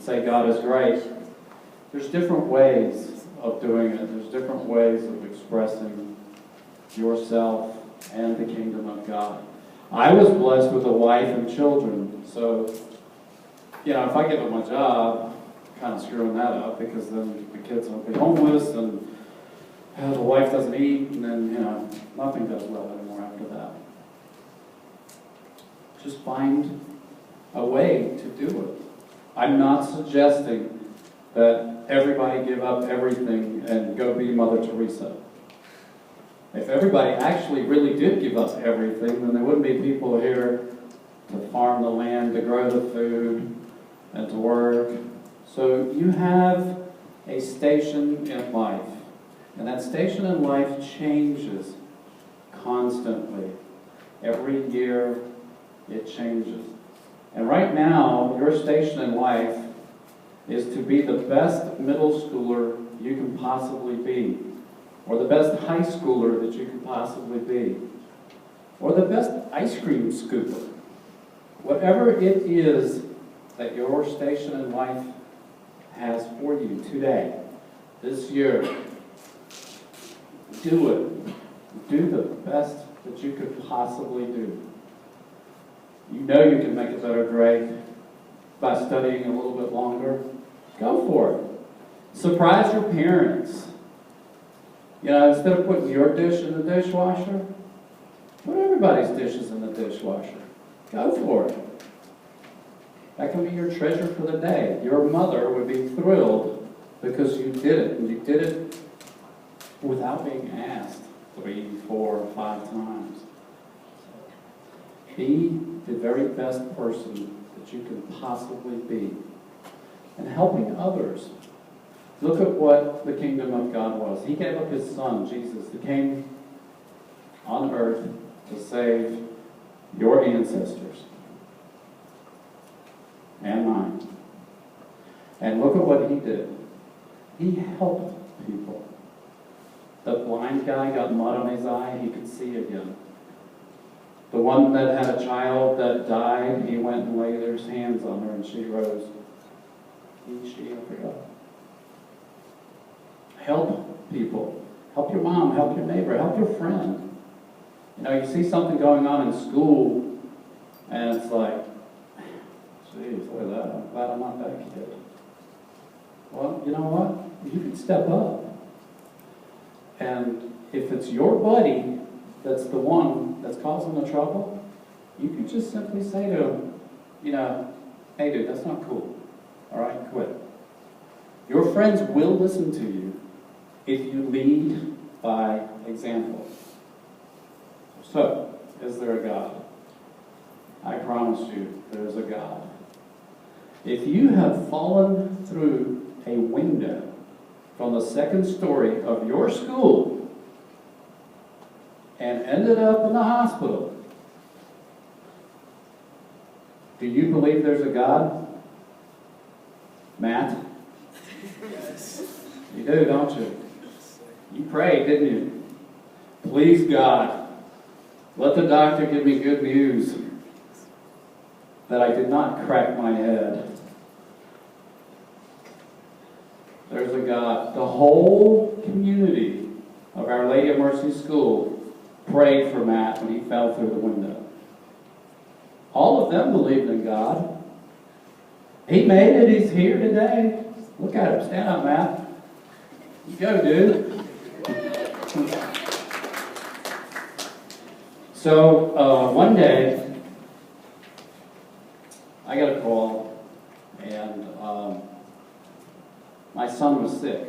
and say God is great, there's different ways of doing it. There's different ways of expressing yourself and the kingdom of God. I was blessed with a wife and children, so, if I give up my job, I'm kind of screwing that up, because then the kids will be homeless, and the wife doesn't eat, and then, nothing does well anymore after that. Just find a way to do it. I'm not suggesting that everybody give up everything and go be Mother Teresa. If everybody actually really did give up everything, then there wouldn't be people here to farm the land, to grow the food, and to work. So you have a station in life, and that station in life changes constantly. Every year it changes. And right now, your station in life is to be the best middle schooler you can possibly be, or the best high schooler that you can possibly be, or the best ice cream scooper. Whatever it is that your station in life has for you today, this year, do it. Do the best that you could possibly do. You know you can make a better grade by studying a little bit longer. Go for it. Surprise your parents. Instead of putting your dish in the dishwasher, put everybody's dishes in the dishwasher. Go for it. That can be your treasure for the day. Your mother would be thrilled because you did it, and you did it without being asked 3, 4, 5 times. Be the very best person that you can possibly be. And helping others. Look at what the kingdom of God was. He gave up his son, Jesus, who came on earth to save your ancestors and mine. And look at what he did. He helped people. The blind guy got mud on his eye, he could see again. The one that had a child that died, he went and laid his hands on her and she rose. She opened up. Help people. Help your mom, help your neighbor, help your friend. You see something going on in school, and it's like, geez, look at that. I'm glad I'm not that kid. Well, you know what? You can step up. And if it's your buddy that's the one that's causing the trouble, you can just simply say to him, hey dude, that's not cool. All right, quit. Your friends will listen to you if you lead by example. So, is there a God? I promise you, there's a God. If you have fallen through a window from the second story of your school and ended up in the hospital, do you believe there's a God? Matt? Yes. You do, don't you? You prayed, didn't you? Please, God, let the doctor give me good news that I did not crack my head. There's a God. The whole community of Our Lady of Mercy School prayed for Matt when he fell through the window. All of them believed in God. He made it. He's here today. Look at him. Stand up, Matt. You go, dude. So, one day, I got a call, and my son was sick,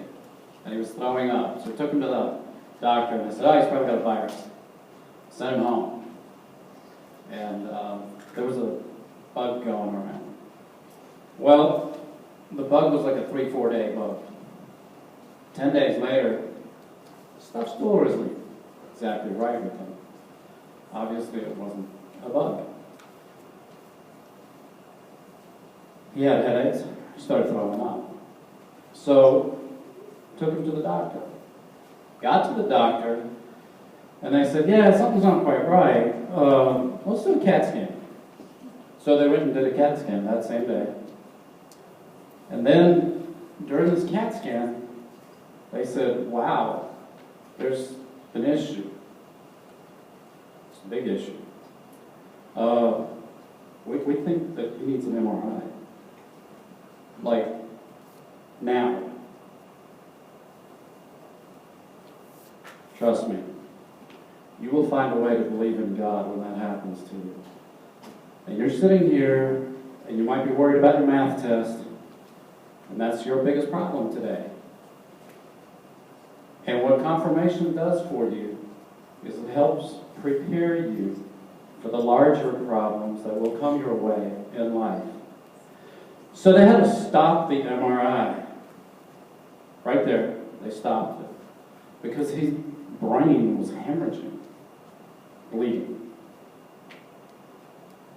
and he was throwing up. So we took him to the doctor, and they said, he's probably got a virus. Sent him home. And there was a bug going around. Well, the bug was like a 3-4 day bug. 10 days later, stuff still wasn't exactly right with him. Obviously, it wasn't a bug. He had headaches. He started throwing up. So, took him to the doctor. Got to the doctor, and they said, yeah, something's not quite right. Let's do a CAT scan. So they went and did a CAT scan that same day. And then during this CAT scan, they said, wow, there's an issue. It's a big issue. We think that he needs an MRI. Like, now. Trust me, you will find a way to believe in God when that happens to you. And you're sitting here, and you might be worried about your math test, and that's your biggest problem today. And what confirmation does for you is it helps prepare you for the larger problems that will come your way in life. So they had to stop the MRI. Right there, they stopped it. Because his brain was hemorrhaging, bleeding.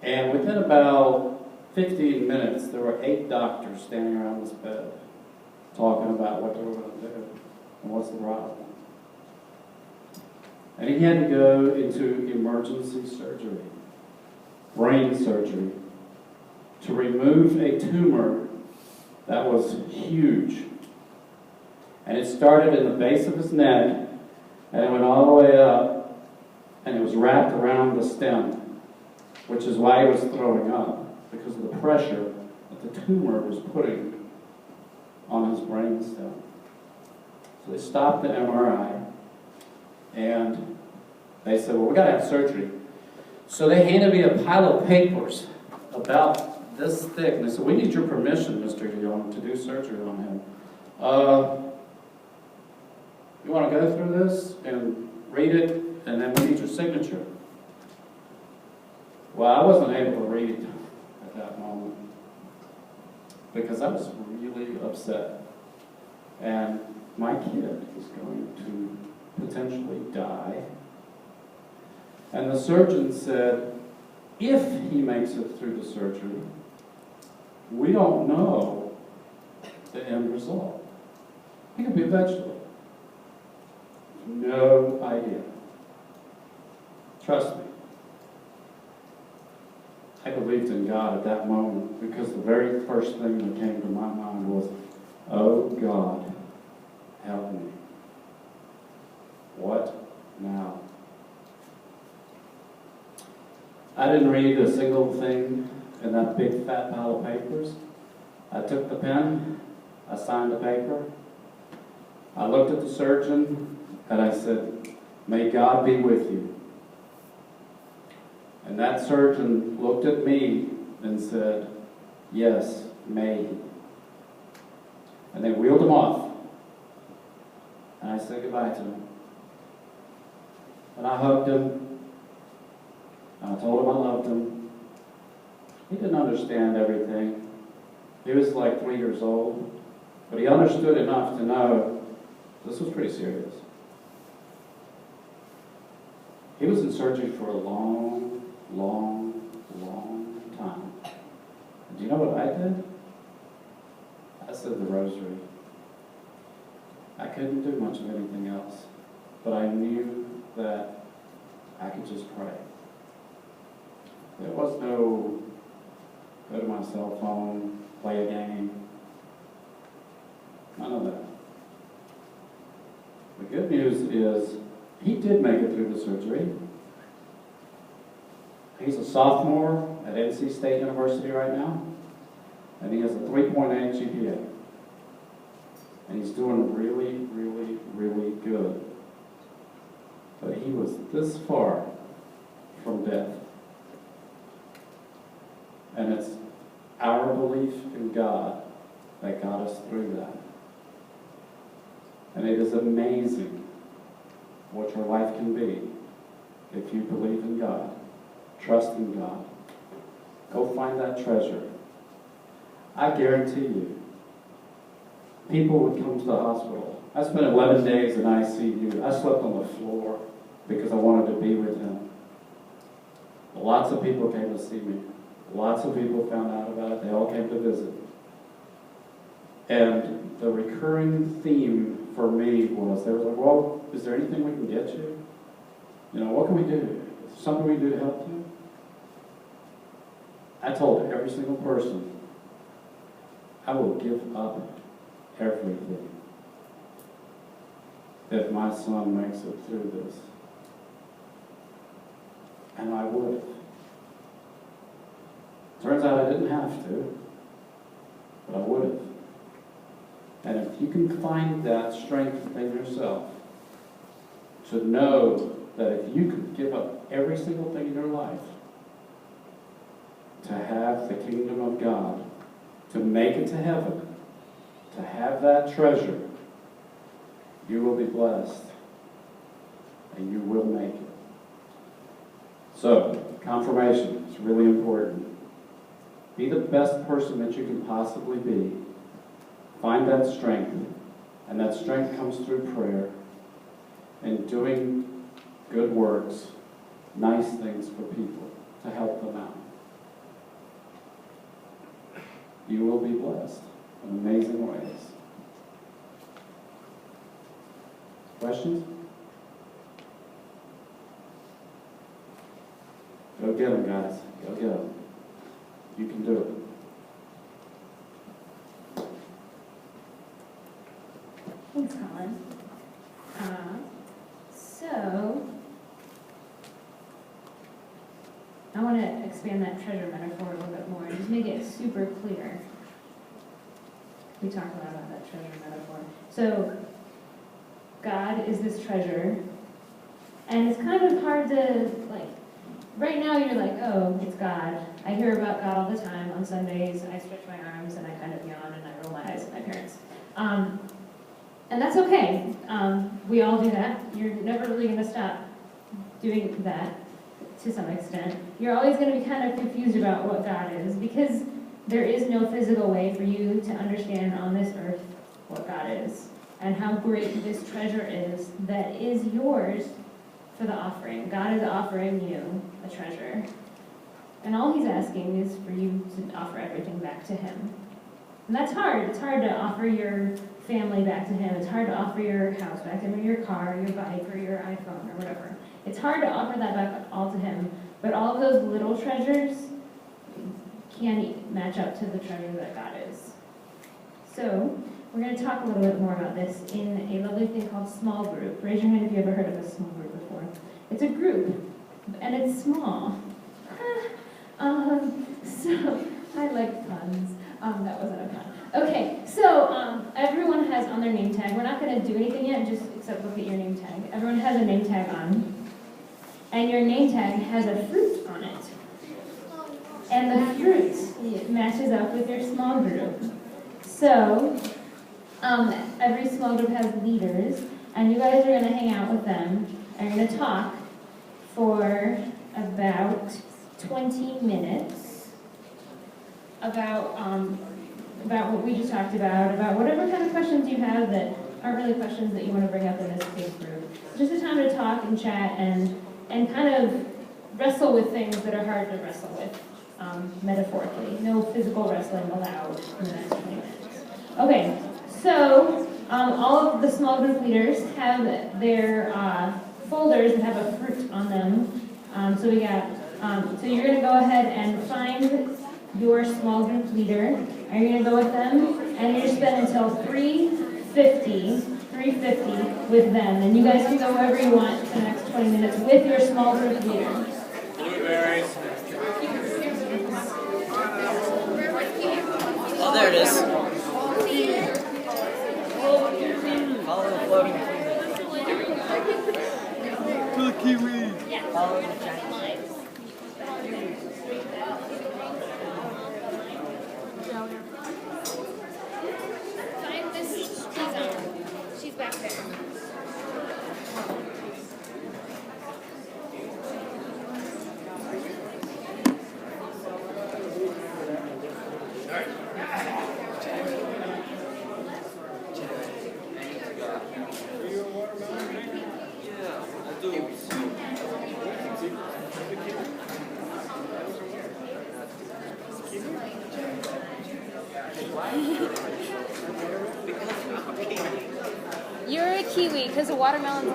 And within about 15 minutes, there were 8 doctors standing around this bed talking about what they were going to do and what's the problem. And he had to go into emergency surgery, brain surgery, to remove a tumor that was huge. And it started in the base of his neck, and it went all the way up, and it was wrapped around the stem, which is why he was throwing up, because of the pressure that the tumor was putting on his brain stem. So they stopped the MRI, and they said, well, we got to have surgery. So they handed me a pile of papers about this thick, and they said, we need your permission, Mr. Young, to do surgery on him. You want to go through this and read it, and then we need your signature. Well, I wasn't able to read at that moment because I was really upset. And my kid is going to potentially die. And the surgeon said, if he makes it through the surgery, we don't know the end result. He could be a vegetable. No idea. Trust me. I believed in God at that moment because the very first thing that came to my mind was, oh God, help me. What now? I didn't read a single thing in that big fat pile of papers. I took the pen, I signed the paper, I looked at the surgeon, and I said, may God be with you. And that surgeon looked at me and said, yes, may he. And they wheeled him off. And I said goodbye to him. And I hugged him. And I told him I loved him. He didn't understand everything. He was like 3 years old. But he understood enough to know this was pretty serious. He was in surgery for a long, long, long time. And do you know what I did? I said the rosary. I couldn't do much of anything else, but I knew that I could just pray. There was no go to my cell phone, play a game. None of that. The good news is he did make it through the surgery. He's a sophomore at NC State University right now, and he has a 3.8 GPA. And he's doing really, really, really good. But he was this far from death. And it's our belief in God that got us through that. And it is amazing what your life can be if you believe in God, trust in God. Go find that treasure. I guarantee you, people would come to the hospital. I spent 11 days in ICU. I slept on the floor because I wanted to be with him. Lots of people came to see me. Lots of people found out about it. They all came to visit. And the recurring theme for me was, they were like, well, is there anything we can get you? You know, what can we do? Is there something we can do to help you? I told every single person, I will give up everything if my son makes it through this. And I would have. Turns out I didn't have to, but I would have. And if you can find that strength within yourself to know that if you could give up every single thing in your life to have the kingdom of God, to make it to heaven, to have that treasure, you will be blessed and you will make it. So, confirmation is really important. Be the best person that you can possibly be. Find that strength, and that strength comes through prayer and doing good works, nice things for people to help them out. You will be blessed in amazing ways. Questions? Go get them, guys. Go get them. You can do it. Thanks, Colin. So, I want to expand that treasure metaphor a little bit more and just make it super clear. We talked a lot about that treasure metaphor. So, God is this treasure, and it's kind of hard to, like, right now you're like, oh, it's God. I hear about God all the time. On Sundays, I stretch my arms and I kind of yawn and I roll my eyes at my parents. And that's okay. We all do that. You're never really going to stop doing that to some extent. You're always going to be kind of confused about what God is because there is no physical way for you to understand on this earth what God is and how great this treasure is that is yours for the offering. God is offering you a treasure. And all he's asking is for you to offer everything back to him. And that's hard. It's hard to offer your family back to him. It's hard to offer your house back to him, or your car, your bike, or your iPhone, or whatever. It's hard to offer that back all to him. But all of those little treasures can't match up to the treasure that God is. So, we're going to talk a little bit more about this in a lovely thing called small group. Raise your hand if you've ever heard of a small group before. It's a group, and it's small. So, I like puns. That wasn't a pun. Okay, so everyone has on their name tag. We're not going to do anything yet, just except look at your name tag. Everyone has a name tag on. And your name tag has a fruit on it. And the fruit matches up with your small group. So, every small group has leaders, and you guys are going to hang out with them, and you're going to talk for about 20 minutes about what we just talked about whatever kind of questions you have that aren't really questions that you want to bring up in this big group. Just a time to talk and chat and kind of wrestle with things that are hard to wrestle with, metaphorically. No physical wrestling allowed in the next 20 minutes. Okay, so all of the small group leaders have their folders that have a fruit on them. So we got, so you're going to go ahead and find your small group leader. Are you going to go with them? And you're going to spend until 3:50 with them. And you guys can go wherever you want for the next 20 minutes with your small group leader. Blueberries. Oh, there it is. Follow the floating kiwi. To the kiwi. Yeah. Follow the giant line. Find this. She's back there. You're a kiwi because the watermelon's